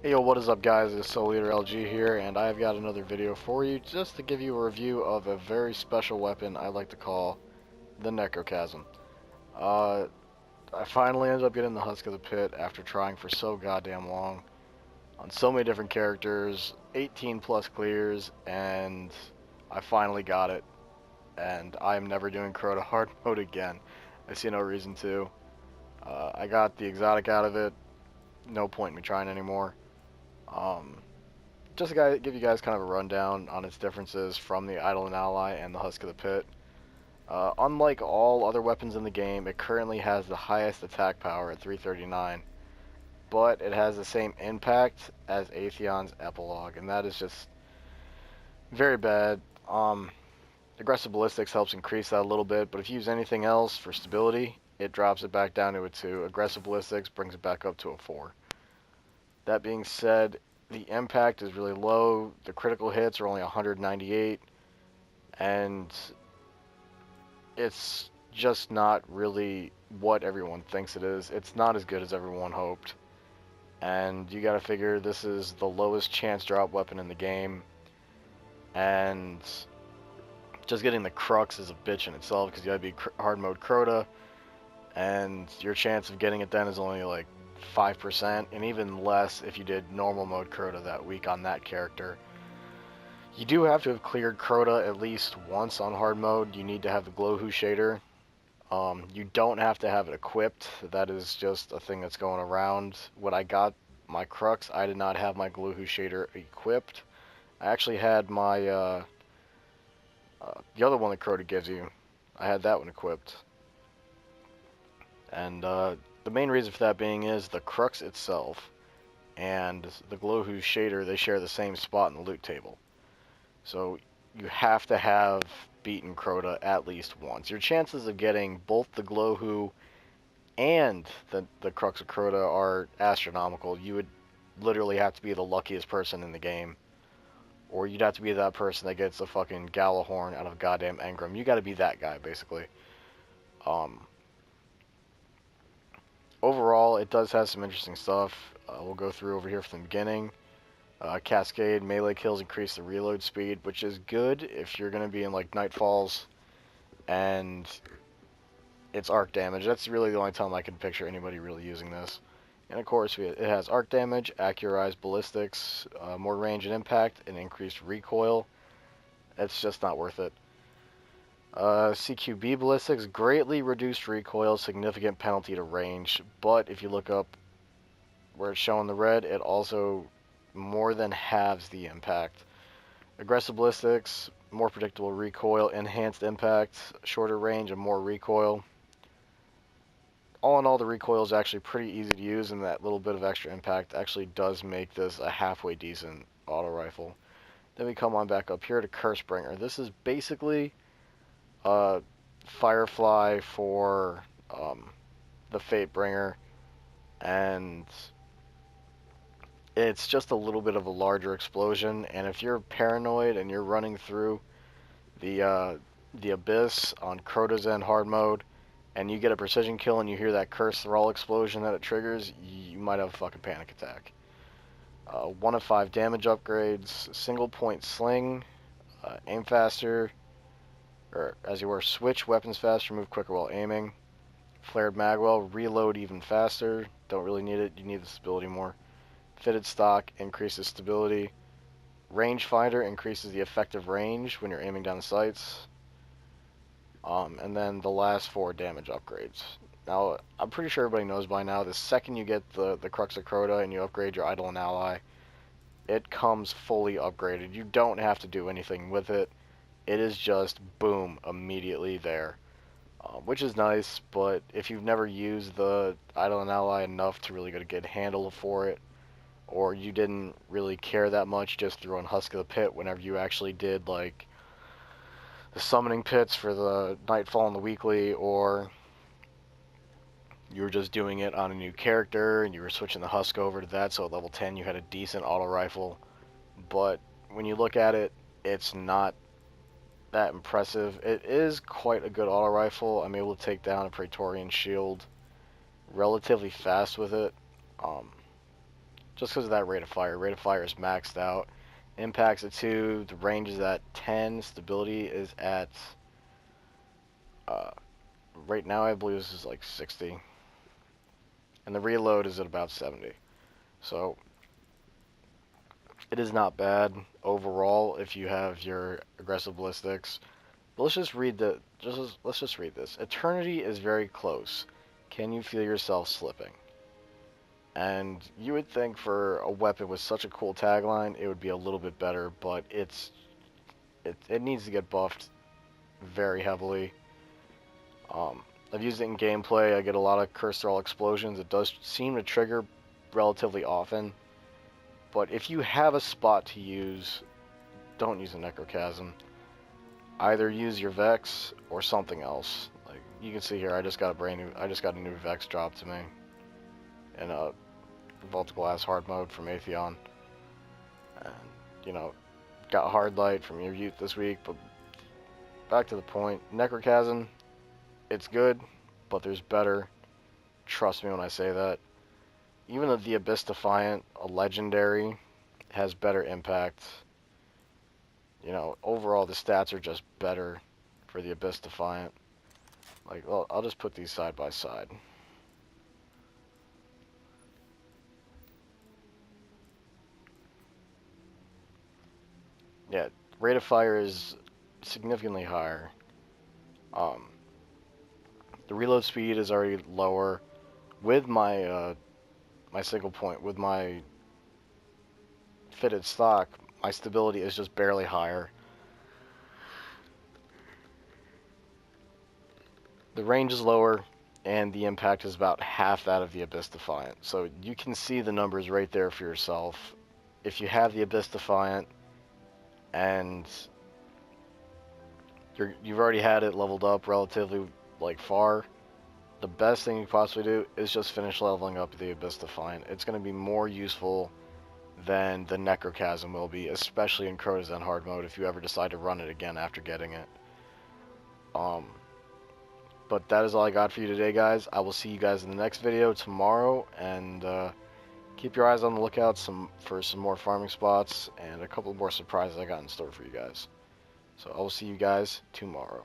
Hey yo, what is up guys, it's Soul Leader LG here, and I've got another video for you just to give you a review of a very special weapon I like to call the Necrochasm. Uh, I finally ended up getting the Husk of the Pit after trying for so goddamn long on so many different characters, 18 plus clears, and I finally got it, and I am never doing Crota hard mode again. I see no reason to. I got the exotic out of it, no point in me trying anymore. Um, just to give you guys kind of a rundown on its differences from the Idol and Ally and the Husk of the Pit. Unlike all other weapons in the game, it currently has the highest attack power at 339, but it has the same impact as Atheon's Epilogue, and that is just very bad. Aggressive Ballistics helps increase that a little bit, but if you use anything else for stability, it drops it back down to a 2. Aggressive Ballistics brings it back up to a 4. That being said, the impact is really low. The critical hits are only 198, and it's just not really what everyone thinks it is. It's not as good as everyone hoped. And you gotta figure this is the lowest chance drop weapon in the game. And just getting the crux is a bitch in itself because you gotta be hard mode Crota. And your chance of getting it then is only like 5%, and even less if you did normal mode Crota that week on that character. You do have to have cleared Crota at least once on hard mode. You need to have the Glowhoo shader. You don't have to have it equipped. That is just a thing that's going around. When I got my Crux, I did not have my Glowhoo shader equipped. I actually had my the other one that Crota gives you. I had that one equipped. And the main reason for that being is the Crux itself and the Glowhoo shader, they share the same spot in the loot table. So you have to have beaten Crota at least once. Your chances of getting both the Glowhoo and the Crux of Crota are astronomical. You would literally have to be the luckiest person in the game. Or you'd have to be that person that gets a fucking Galahorn out of goddamn Engram. You gotta be that guy, basically. Um, Overall, it does have some interesting stuff. We'll go through over here from the beginning. Cascade melee kills increase the reload speed, which is good if you're going to be in like Nightfalls and it's arc damage. That's really the only time I can picture anybody really using this. And of course, it has arc damage, accurized ballistics, more range and impact, and increased recoil. It's just not worth it. CQB ballistics, greatly reduced recoil, significant penalty to range, but if you look up where it's showing the red, it also more than halves the impact. Aggressive ballistics, more predictable recoil, enhanced impact, shorter range, and more recoil. All in all, the recoil is actually pretty easy to use, and that little bit of extra impact actually does make this a halfway decent auto rifle. Then we come on back up here to Cursebringer. This is basically Firefly for the Fatebringer, and it's just a little bit of a larger explosion. And if you're paranoid and you're running through the abyss on Crota's End hard mode, and you get a precision kill and you hear that curse thrall explosion that it triggers, you might have a fucking panic attack. 1 of 5 damage upgrades, single point sling, aim faster, or as you were, switch weapons faster, move quicker while aiming. Flared magwell, reload even faster, don't really need it, you need the stability more. Fitted stock increases stability. Rangefinder increases the effective range when you're aiming down the sights. And then the last 4 damage upgrades. Now, I'm pretty sure everybody knows by now, the second you get the Crux of Crota and you upgrade your Idol and Ally, it comes fully upgraded. You don't have to do anything with it. It is just, boom, immediately there. Which is nice, but if you've never used the Idol and Ally enough to really get a good handle for it, or you didn't really care that much, just threw on Husk of the Pit whenever you actually did, like, the summoning pits for the Nightfall and the Weekly, or you were just doing it on a new character and you were switching the Husk over to that, so at level 10 you had a decent auto rifle. But when you look at it, it's not that impressive. It is quite a good auto rifle. I'm able to take down a Praetorian shield relatively fast with it. just because of that rate of fire. Rate of fire is maxed out. Impact's at 2, the range is at 10, stability is at, right now I believe this is like 60. And the reload is at about 70. So, it is not bad overall if you have your aggressive ballistics. But let's just read let's just read this. Eternity is very close. Can you feel yourself slipping? And you would think for a weapon with such a cool tagline, it would be a little bit better, but it needs to get buffed very heavily. I've used it in gameplay. I get a lot of curse thrall explosions. It does seem to trigger relatively often. But if you have a spot to use, don't use a Necrochasm. Either use your Vex or something else. Like you can see here, I just got a new Vex drop to me. And Vault Glass hard mode from Atheon. And you know, got hard light from your youth this week, but back to the point. Necrochasm, it's good, but there's better. Trust me when I say that. Even though the Abyss Defiant, a legendary, has better impact. You know, overall the stats are just better for the Abyss Defiant. Like, well, I'll just put these side by side. Yeah, rate of fire is significantly higher. The reload speed is already lower. With my my single point, with my fitted stock, my stability is just barely higher. The range is lower, and the impact is about half that of the Abyss Defiant. So you can see the numbers right there for yourself. If you have the Abyss Defiant, and you've already had it leveled up relatively like far, the best thing you can possibly do is just finish leveling up the Abyss Defiant. It's going to be more useful than the Necrochasm will be, especially in Crota Zen hard mode if you ever decide to run it again after getting it. But that is all I got for you today, guys. I will see you guys in the next video tomorrow, and keep your eyes on the lookout for some more farming spots and a couple more surprises I got in store for you guys. So I will see you guys tomorrow.